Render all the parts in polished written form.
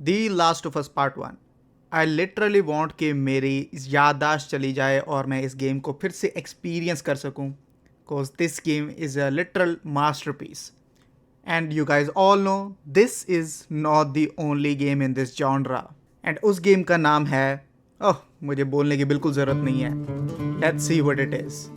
The last of us part 1। I literally want कि मेरी याददाश्त चली जाए और मैं इस गेम को फिर से एक्सपीरियंस कर सकूं, because this game is a literal masterpiece. And you guys all know this is not the only game in this genre. And उस गेम का नाम है, ओह मुझे बोलने की बिल्कुल ज़रूरत नहीं है, let's see what it is.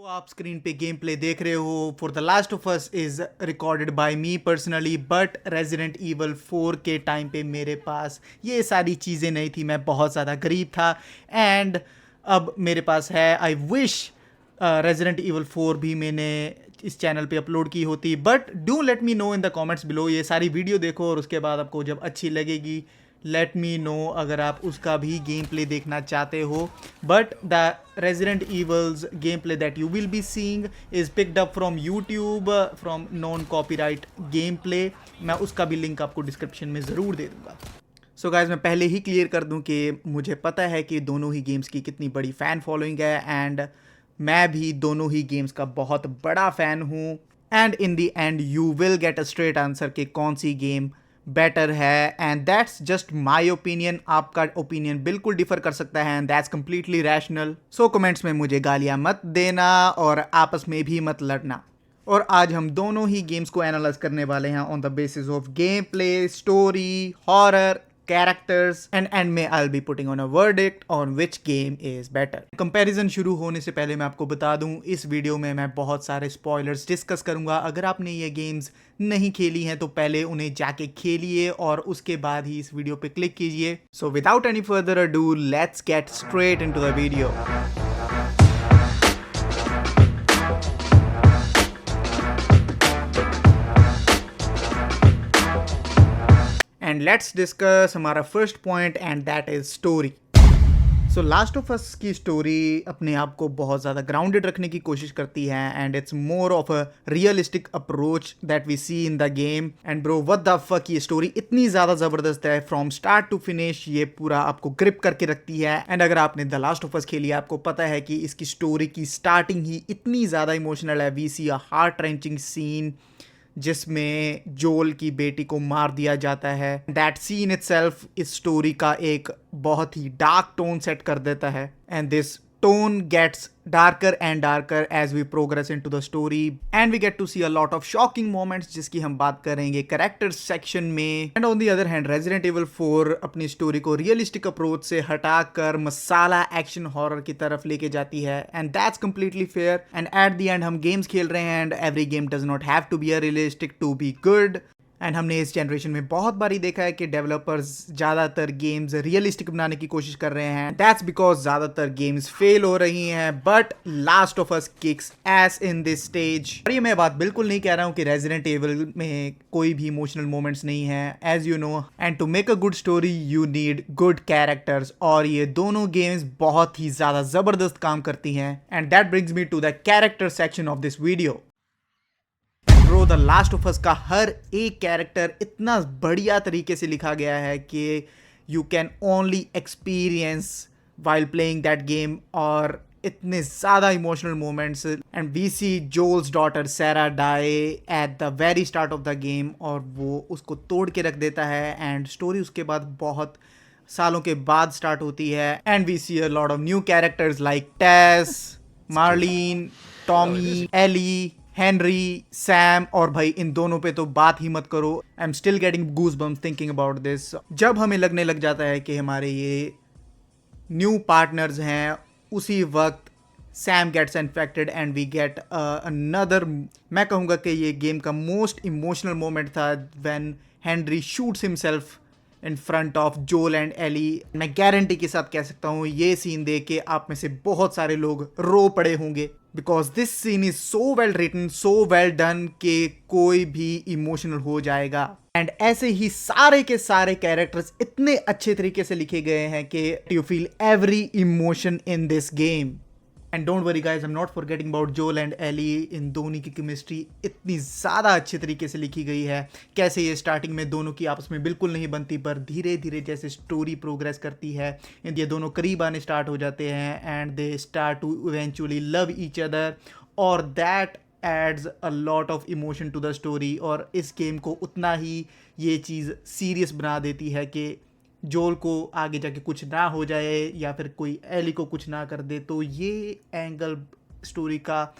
आप स्क्रीन पे गेम प्ले देख रहे हो for the last of us is recorded by me personally, but resident evil 4 के टाइम पे मेरे पास ये सारी चीज़ें नहीं थी, मैं बहुत ज़्यादा गरीब था। एंड अब मेरे पास है। आई विश रेजिडेंट ईवल 4 भी मैंने इस चैनल पे अपलोड की होती, but do let me know in the comments below. ये सारी वीडियो देखो और उसके बाद आपको जब अच्छी लगेगी लेट मी नो अगर आप उसका भी गेम प्ले देखना चाहते हो। But the resident evils game play that you will be seeing is picked up from YouTube from non copyright game play. मैं उसका भी लिंक आपको डिस्क्रिप्शन में ज़रूर दे दूँगा। सो गाइज मैं पहले ही क्लियर कर दूं कि मुझे पता है कि दोनों ही गेम्स की कितनी बड़ी फ़ैन फॉलोइंग है, एंड मैं भी दोनों ही गेम्स का बहुत बड़ा फ़ैन हूँ। And in the and you will get a straight answer कि कौन सी गेम बेटर है, and that's just my opinion. आपका ओपिनियन बिल्कुल डिफर कर सकता है, and that's completely rational. So comments में मुझे गालियाँ मत देना और आपस में भी मत लड़ना। और आज हम दोनों ही गेम्स को एनालाइज करने वाले हैं on the basis of game play, story, horror, characters, and end में I'll be putting on a verdict on which game is better. Comparison शुरू होने से पहले मैं आपको बता दूं, इस वीडियो में मैं बहुत सारे स्पॉयलर्स डिस्कस करूंगा। अगर आपने ये गेम्स नहीं खेली हैं तो पहले उन्हें जाके खेलिए और उसके बाद ही इस वीडियो पे क्लिक कीजिए। So without any further ado let's get straight into the video. And let's discuss हमारा first point, and that is story. So Last of Us की स्टोरी अपने आप को बहुत ज़्यादा ग्राउंडेड रखने की कोशिश करती है, and it's more of a realistic approach that we see in the game. And bro what the fuck, ये स्टोरी इतनी ज़्यादा ज़बरदस्त है फ्रॉम स्टार्ट टू फिनिश, ये पूरा आपको ग्रिप करके रखती है। एंड अगर आपने द लास्ट ऑफ अस खेली है आपको पता है कि इसकी स्टोरी की स्टार्टिंग ही इतनी ज़्यादा इमोशनल है। We see a heart wrenching scene जिसमें जोल की बेटी को मार दिया जाता है। दैट सीन इटसेल्फ इस स्टोरी का एक बहुत ही डार्क टोन सेट कर देता है, and this tone gets darker and darker as we progress into the story, and we get to see a lot of shocking moments जिसकी हम बात करेंगे characters section में। and on the other hand Resident Evil 4 अपनी story को realistic approach से हटाकर मसाला action horror की तरफ लेके जाती है, and that's completely fair। and at the end हम गेम्स खेल रहे हैं, and every game does not have to be a realistic to be good। And हमने इस जनरेशन में बहुत बारी देखा है कि डेवलपर्स ज़्यादातर गेम्स रियलिस्टिक बनाने की कोशिश कर रहे हैं। दैट्स बिकॉज ज़्यादातर गेम्स फेल हो रही हैं, but last of us kicks S in this stage. और ये मैं बात बिल्कुल नहीं कह रहा हूँ कि रेजिडेंट एविल में कोई भी इमोशनल मोमेंट्स नहीं है, as you know. And to make a good story you need good characters, और ये दोनों गेम्स बहुत ही ज़्यादा ज़बरदस्त काम करती हैं। And that brings me to the character section of this video. Bro the last of us का हर एक कैरेक्टर इतना बढ़िया तरीके से लिखा गया है कि you can only experience while playing that game, और इतने ज़्यादा emotional moments. And we see Joel's daughter Sarah die at the very start of the game, और वो उसको तोड़ के रख देता है। एंड स्टोरी उसके बाद बहुत सालों के बाद स्टार्ट होती है, and we see a lot of new characters like Tess, Marlene, Tommy, Ellie, Henry, Sam, और भाई इन दोनों पे तो बात ही मत करो। I am still getting goose bumps thinking about this. जब हमें लगने लग जाता है कि हमारे ये न्यू पार्टनर्स हैं, उसी वक्त Sam gets infected and we get another, मैं कहूँगा कि ये गेम का मोस्ट इमोशनल मोमेंट था when Henry shoots himself in front of Joel and Ellie. मैं गारंटी के साथ कह सकता हूँ ये सीन देख के आप में से बहुत सारे लोग रो पड़े होंगे, because this scene is so well written, so well done कि कोई भी इमोशनल हो जाएगा। एंड ऐसे ही सारे के सारे कैरेक्टर्स इतने अच्छे तरीके से लिखे गए हैं कि you feel every emotion in this game. And don't worry guys, I am not forgetting about जोल एंड एली। इन दोनों की केमिस्ट्री इतनी ज़्यादा अच्छे तरीके से लिखी गई है। कैसे ये स्टार्टिंग में दोनों की आपस में बिल्कुल नहीं बनती, पर धीरे धीरे जैसे स्टोरी प्रोग्रेस करती है ये दोनों करीब आने स्टार्ट हो जाते हैं and they start to eventually love each other, और that adds a lot of emotion to the story. और इस गेम को उतना ही ये चीज़ सीरियस बना देती है कि जोल को आगे जाके कुछ ना हो जाए या फिर कोई एली को कुछ ना कर दे। तो ये एंगल स्टोरी का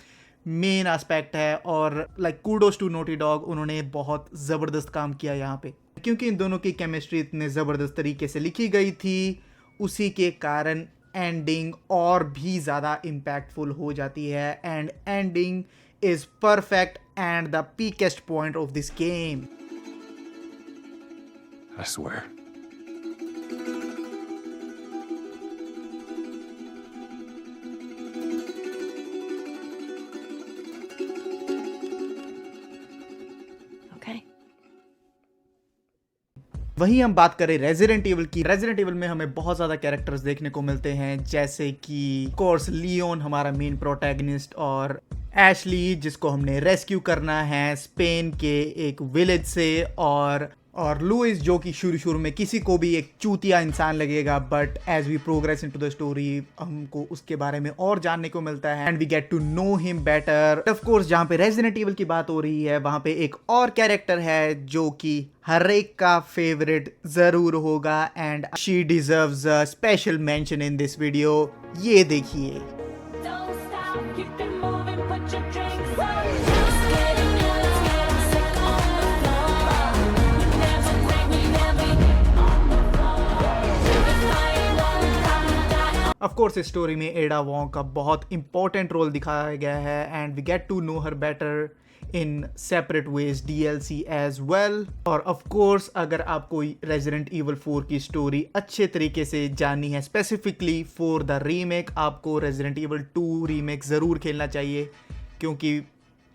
मेन एस्पेक्ट है और like kudos to Naughty Dog, उन्होंने बहुत ज़बरदस्त काम किया यहाँ पे, क्योंकि इन दोनों की केमिस्ट्री इतने ज़बरदस्त तरीके से लिखी गई थी, उसी के कारण एंडिंग और भी ज़्यादा इम्पैक्टफुल हो जाती है। And ending is perfect and the peakest point of this game. I swear. Okay. वहीं हम बात करें रेजिडेंट एविल की। रेजिडेंट एविल में हमें बहुत ज़्यादा कैरेक्टर्स देखने को मिलते हैं, जैसे कि कोर्स लियोन हमारा मेन प्रोटैगनिस्ट, और एशली जिसको हमने रेस्क्यू करना है स्पेन के एक विलेज से, और लुइस जो कि शुरू में किसी को भी एक चूतिया इंसान लगेगा, but as we progress into the story हमको उसके बारे में और जानने को मिलता है and we get to know him better. Of course जहाँ पे रेजिडेंट एविल की बात हो रही है वहाँ पे एक और कैरेक्टर है जो कि हर एक का फेवरेट जरूर होगा and she deserves a special mention in this video. ये देखिए। Don't stop, keep it moving, put your drinks up. Just getting sick on the floor. We never break, we never on the floor. If I ain't gonna come down. Of course इस story में एडा Wong का बहुत important role दिखाया गया है and we get to know her better in separate ways DLC as well. और of course अगर आपको रेजिडेंट ईवल 4 की स्टोरी अच्छे तरीके से जाननी है स्पेसिफिकली फॉर द रीमेक, आपको रेजिडेंट ईवल 2 रीमेक ज़रूर खेलना चाहिए, क्योंकि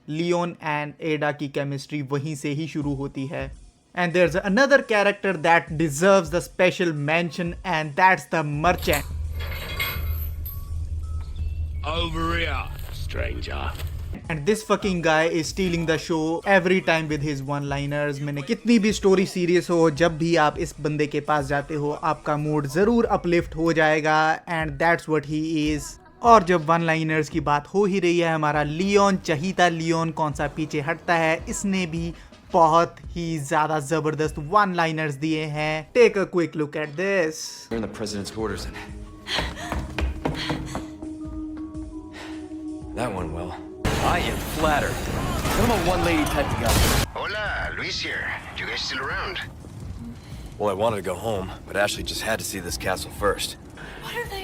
लियोन एंड एडा की केमिस्ट्री वहीं से ही शुरू होती है। And there is another character that deserves the special mention and that's the merchant. Over here, stranger. And this fucking guy is stealing the show every time with his one-liners। मैंने कितनी भी story serious हो, जब भी आप इस बंदे के पास जाते हो आपका मूड ज़रूर अपलिफ्ट हो जाएगा and that's what he is. और जब वन लाइनर्स की बात हो ही रही है, हमारा लियोन चहीता लियोन कौन सा पीछे हटता है, इसने भी बहुत ही ज़्यादा ज़बरदस्त वन लाइनर्स दिए हैं। Take a quick look at this. We're in the president's quarters and that went well. I am flattered. I'm a one-lady type of guy. Hola, Luis here. You guys still around? Well, I wanted to go home, but Ashley just had to see this castle first. What are they?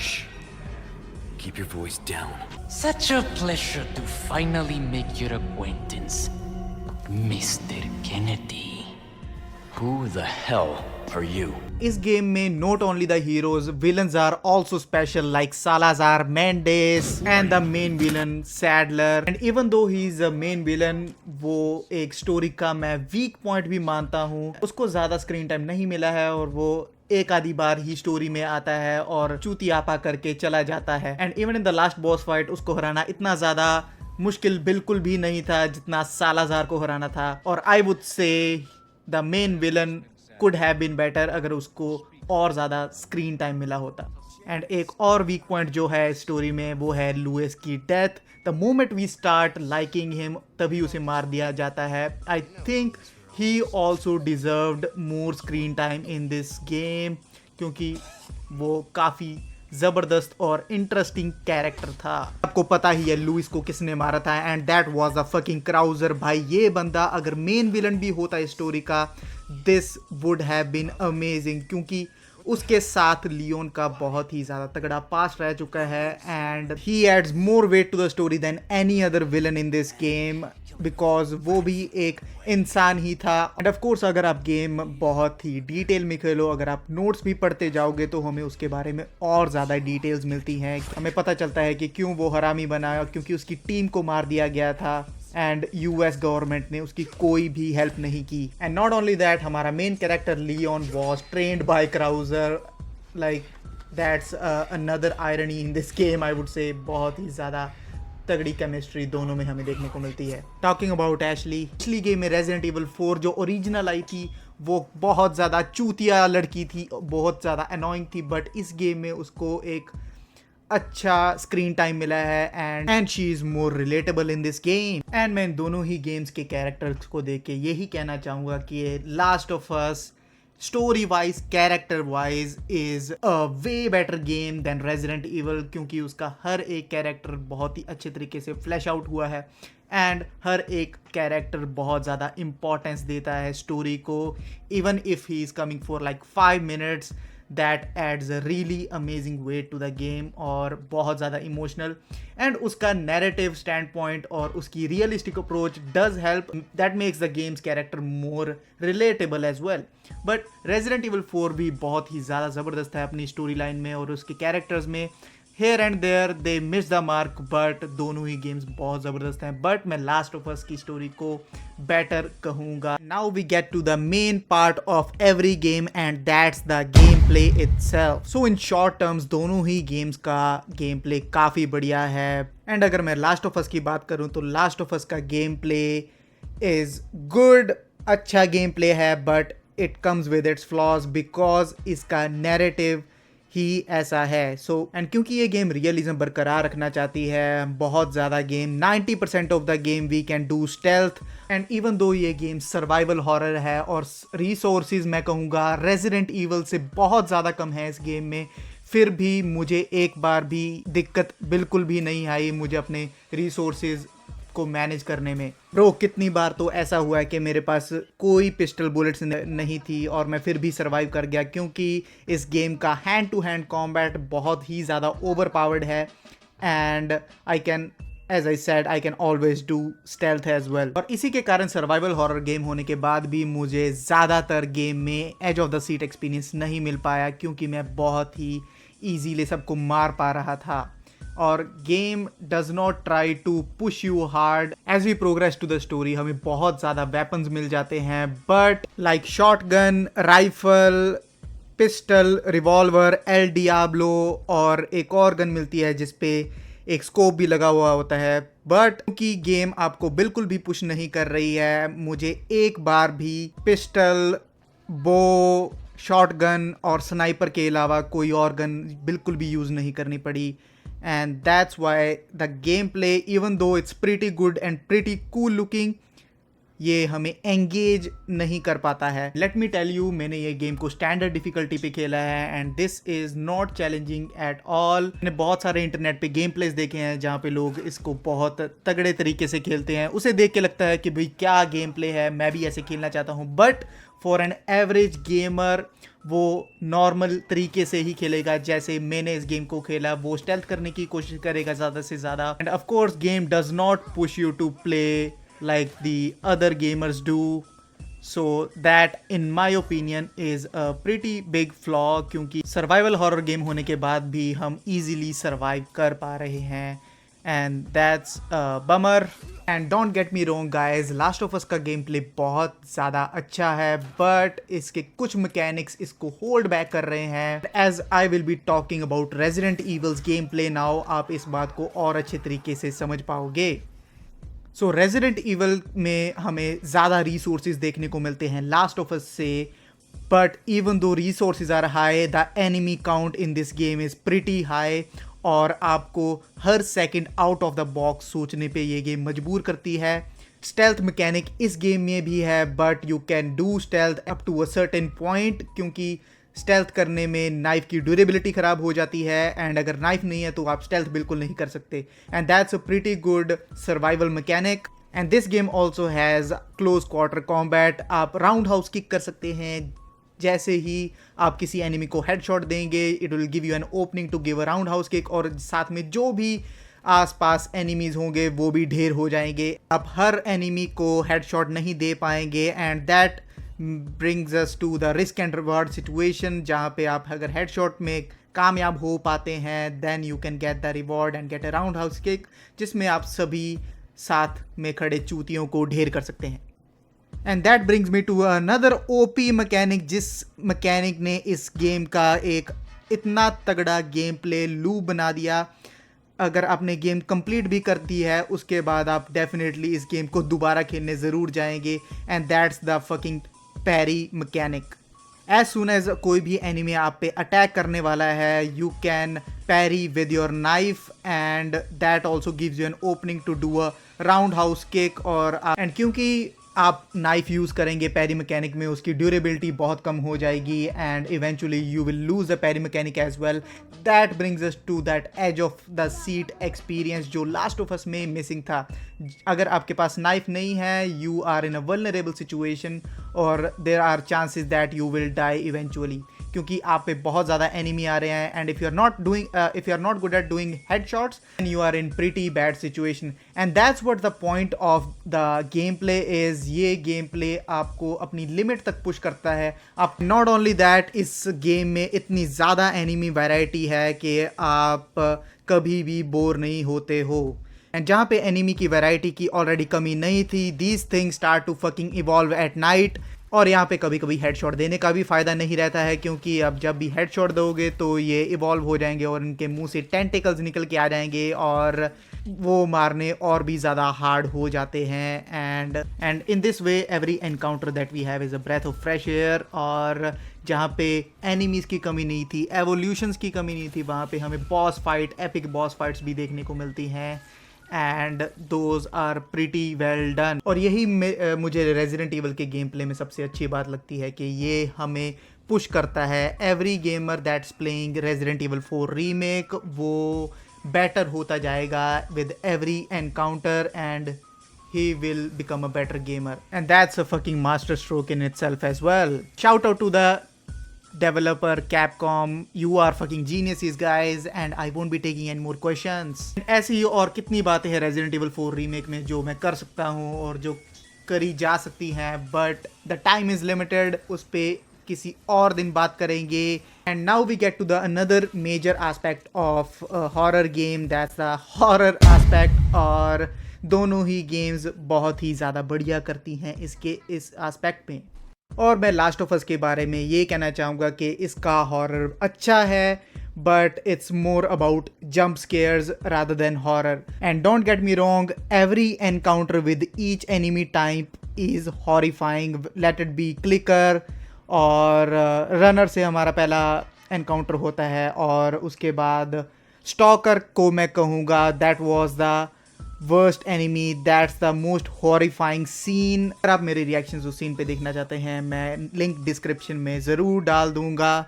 Shh. Keep your voice down. Such a pleasure to finally make your acquaintance, Mr. Kennedy. Who the hell are you? इस game में not only the heroes, villains are also special like Salazar Mendez and the main villain Saddler. And even though he is a main villain, वो एक story का मैं weak point भी मानता हूँ। उसको ज़्यादा स्क्रीन टाइम नहीं मिला है और वो एक आधी बार ही स्टोरी में आता है और चूतियापा करके चला जाता है। And even in the last boss fight उसको हराना इतना ज़्यादा मुश्किल बिल्कुल भी नहीं था जितना सालाजार को हराना था। और I would say the main villain could have been better अगर उसको और ज़्यादा स्क्रीन टाइम मिला होता। एंड एक और वीक पॉइंट जो है स्टोरी में वो है लुइस की death. The moment we start liking him तभी उसे मार दिया जाता है। I think he also deserved more screen time in this game, क्योंकि वो काफ़ी ज़बरदस्त और इंटरेस्टिंग कैरेक्टर था। आपको पता ही है लुइस को किसने मारा था, and that was the fucking Krauser. भाई ये बंदा अगर मेन विलन भी होता है स्टोरी का, this would have been amazing, क्योंकि उसके साथ लियोन का बहुत ही ज़्यादा तगड़ा पास्ट रह चुका है and he adds more weight to the story than any other villain in this game, because वो भी एक इंसान ही था। एंड ऑफ कोर्स अगर आप गेम बहुत ही डिटेल में खेलो, अगर आप नोट्स भी पढ़ते जाओगे तो हमें उसके बारे में और ज़्यादा डिटेल्स मिलती हैं। हमें पता चलता है कि क्यों वो हरामी बना, क्योंकि उसकी टीम को मार दिया गया था एंड US गवर्नमेंट ने उसकी कोई भी हेल्प नहीं की। एंड नॉट ओनली दैट, हमारा main character Leon was trained by Krauser. Like that's another irony in this game I would say. बहुत ही ज़्यादा तगड़ी केमिस्ट्री दोनों में हमें देखने को मिलती है। टॉकिंग अबाउट एशली, पिछली गेम में रेजिडेंट इवल 4 जो ओरिजिनल आई थी वो बहुत ज़्यादा चूतिया लड़की थी, बहुत ज़्यादा अनोइंग थी, बट इस गेम में उसको एक अच्छा स्क्रीन टाइम मिला है and she is more relatable in this game. And मैं इन दोनों ही गेम्स के कैरेक्टर्स को देख के यही कहना चाहूँगा कि ये last of us story wise, character wise is a way better game than Resident Evil, क्योंकि उसका हर एक कैरेक्टर बहुत ही अच्छे तरीके से फ्लैश आउट हुआ है एंड हर एक कैरेक्टर बहुत ज़्यादा इंपॉर्टेंस देता है स्टोरी को, even if he is coming for like 5 minutes, that adds a really amazing way to the game और बहुत ज़्यादा इमोशनल। एंड उसका नैरेटिव स्टैंड पॉइंट और उसकी realistic approach does help, that makes the game's character more relatable as well. But Resident Evil 4 भी बहुत ही ज़्यादा ज़बरदस्त है अपनी स्टोरी लाइन में और उसके कैरेक्टर्स में। Here and there they miss the mark, but दोनों ही गेम्स बहुत ज़बरदस्त हैं। बट मैं लास्ट ऑफ अस की स्टोरी को बेटर कहूँगा। Now we get to the main part of every game and that's the game play itself. So in short terms दोनों ही गेम्स का गेम प्ले काफ़ी बढ़िया है। एंड अगर मैं लास्ट ऑफ अस की बात करूँ तो लास्ट ऑफ अस का गेम प्ले इज़ गुड, अच्छा गेम प्ले है, but it comes with its flaws because इसका नैरेटिव ही ऐसा है। सो एंड क्योंकि ये गेम रियलिज्म बरकरार रखना चाहती है, बहुत ज़्यादा game 90% of the game we can do stealth and even though ये गेम सर्वाइवल हॉरर है और रिसोर्सेज मैं कहूँगा रेजिडेंट इवल से बहुत ज़्यादा कम है इस गेम में, फिर भी मुझे एक बार भी दिक्कत बिल्कुल भी नहीं आई मुझे अपने रिसोर्सेज को मैनेज करने में। ब्रो कितनी बार तो ऐसा हुआ है कि मेरे पास कोई पिस्टल बुलेट्स नहीं थी और मैं फिर भी सरवाइव कर गया, क्योंकि इस गेम का हैंड टू हैंड कॉम्बैट बहुत ही ज़्यादा ओवर पावर्ड है and I can, as I said, I can always do stealth as well. और इसी के कारण सर्वाइवल हॉरर गेम होने के बाद भी मुझे ज़्यादातर गेम में edge of the seat experience नहीं मिल पाया, क्योंकि मैं बहुत ही ईजीली सबको मार पा रहा था। और game does not try to push you hard as we progress to the story. हमें बहुत ज़्यादा वेपन्स मिल जाते हैं, but like shotgun, rifle, pistol, revolver, El Diablo और एक और गन मिलती है जिसपे एक स्कोप भी लगा हुआ होता है। बट क्योंकि गेम आपको बिल्कुल भी पुश नहीं कर रही है, मुझे एक बार भी पिस्टल, बो, शॉटगन और स्नाइपर के अलावा कोई और गन बिल्कुल भी यूज़ नहीं करनी पड़ी। And that's why the gameplay, even though it's pretty good and pretty cool looking, ये हमें एंगेज नहीं कर पाता है। लेट मी टेल यू, मैंने ये गेम को स्टैंडर्ड डिफिकल्टी पे खेला है and this is not challenging at all. मैंने बहुत सारे इंटरनेट पे गेम प्लेस देखे हैं जहाँ पे लोग इसको बहुत तगड़े तरीके से खेलते हैं, उसे देख के लगता है कि भाई क्या गेम प्ले है, मैं भी ऐसे खेलना चाहता हूँ। But for an average gamer वो नॉर्मल तरीके से ही खेलेगा जैसे मैंने इस गेम को खेला, वो स्टेल्थ करने की कोशिश करेगा ज़्यादा से ज़्यादा। And of course game does not push you to play like the other gamers do, so that in my opinion is a pretty big flaw, क्योंकि survival horror game होने के बाद भी हम easily survive कर पा रहे हैं and that's a bummer। and don't get me wrong guys, Last of Us का गेम प्ले बहुत ज़्यादा अच्छा है, but इसके कुछ मैकेनिक्स इसको होल्ड बैक कर रहे हैं। as I will be talking about Resident Evil's game play now, आप इस बात को और अच्छे तरीके से समझ पाओगे। सो रेजिडेंट इवल में हमें ज़्यादा रिसोर्सेज देखने को मिलते हैं लास्ट ऑफ अस से, but even though resources are high, the enemy count in this game is pretty high और आपको हर second out of the box सोचने पे ये गेम मजबूर करती है। स्टेल्थ मैकेनिक इस गेम में भी है, but you can do stealth up to a certain point, क्योंकि स्टेल्थ करने में नाइफ की ड्यूरेबिलिटी ख़राब हो जाती है एंड अगर नाइफ नहीं है तो आप स्टेल्थ बिल्कुल नहीं कर सकते। And that's a pretty good survival mechanic. And this game also has close quarter combat. आप राउंड हाउस किक कर सकते हैं, जैसे ही आप किसी एनिमी को हेडशॉट देंगे it will give you an opening to give a roundhouse kick, और साथ में जो भी आसपास एनिमीज होंगे वो भी ढेर हो जाएंगे। आप हर एनिमी को हेडशॉट नहीं दे पाएंगे and that brings us to the risk and reward situation, जहाँ पे आप अगर हेडशॉट में कामयाब हो पाते हैं then you can get the reward and get a roundhouse kick, जिसमें आप सभी साथ में खड़े चूतियों को ढेर कर सकते हैं। and that brings me to another OP mechanic, जिस मैकेनिक ने इस गेम का एक इतना तगड़ा गेम प्ले लूप बना दिया। अगर आपने गेम कंप्लीट भी कर दी है उसके बाद आप डेफिनेटली इस गेम को दोबारा खेलने ज़रूर जाएंगे। And that's the fucking parry mechanic. As soon as कोई भी एनिमी आप पे अटैक करने वाला है, you can parry with your knife and that also gives you an opening to do a roundhouse kick. और एंड क्योंकि आप नाइफ यूज़ करेंगे पैरी मैकेनिक में, उसकी ड्यूरेबिलिटी बहुत कम हो जाएगी and eventually you will lose a parry mechanic as well. That brings us to that edge of the seat experience जो लास्ट ऑफ अस में मिसिंग था। अगर आपके पास नाइफ नहीं है, you are in a vulnerable situation और there are chances that you will die eventually, क्योंकि आप पे बहुत ज़्यादा एनिमी आ रहे हैं। And if you are not good at doing head shots and you are in pretty bad situation. And that's what the point of the game play is. ये game play आपको अपनी लिमिट तक push करता है। आप not only that, इस game में इतनी ज़्यादा एनिमी वैरायटी है कि आप कभी भी बोर नहीं होते हो। एंड जहाँ पे एनिमी की वैरायटी की ऑलरेडी कमी नहीं थी, these things start to fucking evolve at night. और यहाँ पे कभी कभी हेडशॉट देने का भी फ़ायदा नहीं रहता है, क्योंकि अब जब भी हेडशॉट दोगे तो ये इवॉल्व हो जाएंगे और इनके मुंह से टेंटिकल्स निकल के आ जाएंगे और वो मारने और भी ज़्यादा हार्ड हो जाते हैं। And in this way every encounter that we have is a breath of fresh air. और जहाँ पे एनिमीज़ की कमी नहीं थी, एवोल्यूशंस की कमी नहीं थी, वहाँ पे हमें boss fight, epic boss fights भी देखने को मिलती हैं and those are pretty well done. और यही मुझे रेजिडेंट ईवल के गेम प्ले में सबसे अच्छी बात लगती है कि ये हमें पुश करता है। Every gamer that's playing resident evil 4 remake वो बेटर होता जाएगा with every encounter and he will become a better gamer, and that's a fucking master stroke in itself as well. Shout out to the developer Capcom, you are fucking geniuses guys, and I won't be taking any more questions. ऐसी ही और कितनी बातें हैं Resident Evil 4 remake में जो मैं कर सकता हूँ और जो करी जा सकती हैं, but the time is limited, उस पे किसी और दिन बात करेंगे। And now we get to the another major aspect of a horror game, that's the horror aspect। और दोनों ही गेम्स बहुत ही ज़्यादा बढ़िया करती हैं इसके इस एस्पेक्ट में। और मैं लास्ट ऑफ अस के बारे में ये कहना चाहूँगा कि इसका हॉरर अच्छा है, but it's more about jump scares rather than horror. And don't get me wrong, every encounter with each enemy type is horrifying, let it be clicker और रनर से हमारा पहला एनकाउंटर होता है। और उसके बाद स्टॉकर को मैं कहूँगा that was the worst enemy, that's the most horrifying scene. अगर आप मेरे रिएक्शंस उस सीन पे देखना चाहते हैं, मैं लिंक डिस्क्रिप्शन में ज़रूर डाल दूंगा।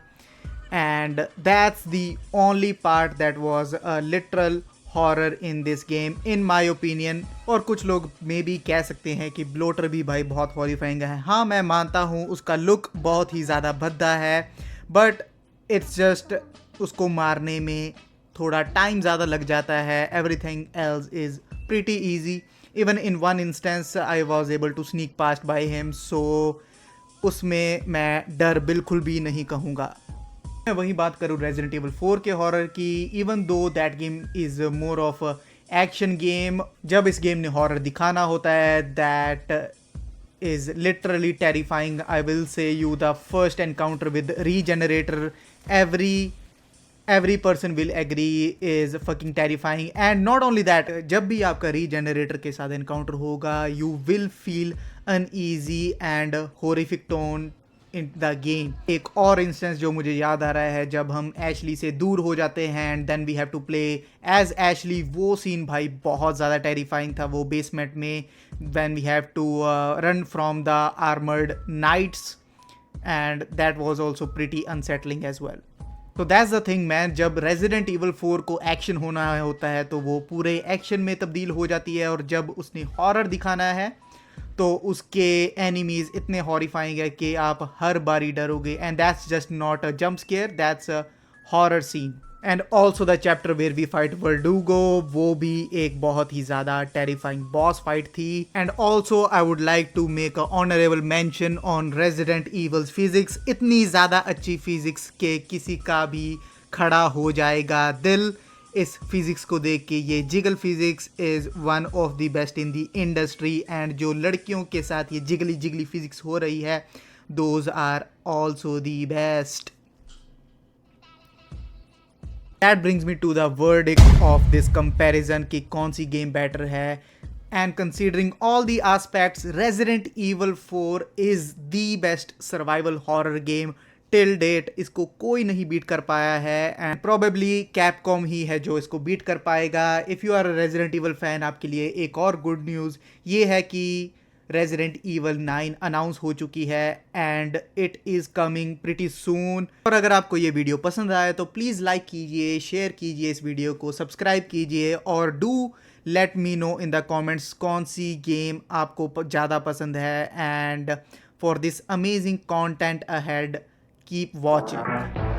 And that's the only part that was a literal horror in this game in my opinion. और कुछ लोग मे भी कह सकते हैं कि ब्लोटर भी भाई बहुत हॉरिफाइंग है। हाँ, मैं मानता हूँ उसका लुक बहुत ही ज़्यादा भद्दा है, बट इट्स जस्ट उसको मारने में थोड़ा टाइम ज़्यादा लग जाता है। Everything else is pretty easy. Even in one instance I was able to sneak past by him, so उसमें मैं डर बिल्कुल भी नहीं कहूँगा। मैं वही बात करूँ Resident Evil 4 के हॉरर की, even though that game is more of a action game, जब इस गेम ने हॉरर दिखाना होता है that is literally terrifying. I will say you the first encounter with Regenerator, every person will agree is fucking terrifying. And not only that, जब भी आपका regenerator के साथ एनकाउंटर होगा, you will feel uneasy and horrific tone in the game. एक और instance जो मुझे याद आ रहा है, जब हम एशली से दूर हो जाते हैं and then we have to play as Ashley, वो सीन भाई बहुत ज़्यादा टेरिफाइंग था। वो बेसमेंट में when we have to run from the armored knights, and that was also pretty unsettling as well. तो दैट्स द थिंग मैन, जब resident evil 4 को एक्शन होना होता है तो वो पूरे एक्शन में तब्दील हो जाती है, और जब उसने हॉरर दिखाना है तो उसके एनिमीज़ इतने हॉरिफाइंग है कि आप हर बारी डरोगे। And that's just not a jump scare, that's a horror scene. And also the chapter where we fight Verdugo, वो भी एक बहुत ही ज़्यादा टेरिफाइंग बॉस फाइट थी। And also I would like to make a honourable mention on Resident Evil's physics. इतनी ज़्यादा अच्छी फिजिक्स के किसी का भी खड़ा हो जाएगा दिल इस फिजिक्स को देख के। ये jiggle physics is one of the best in the industry. And जो लड़कियों के साथ ये जिगली फिजिक्स हो रही है, those are also the best. That brings me to the verdict of this comparison कि कौन सी गेम बेटर है. And considering all the aspects, Resident Evil 4 is the best survival horror game till date. इसको कोई नहीं beat कर पाया है and probably Capcom ही है जो इसको बीट कर पाएगा. If you are a Resident Evil fan, आपके लिए एक और गुड न्यूज़ ये है कि Resident Evil 9 अनाउंस हो चुकी है and it is coming pretty soon. और अगर आपको ये वीडियो पसंद आए तो प्लीज़ लाइक कीजिए, शेयर कीजिए इस वीडियो को, सब्सक्राइब कीजिए और do let me know in the comments कौन सी गेम आपको ज़्यादा पसंद है. And for this amazing content ahead keep watching.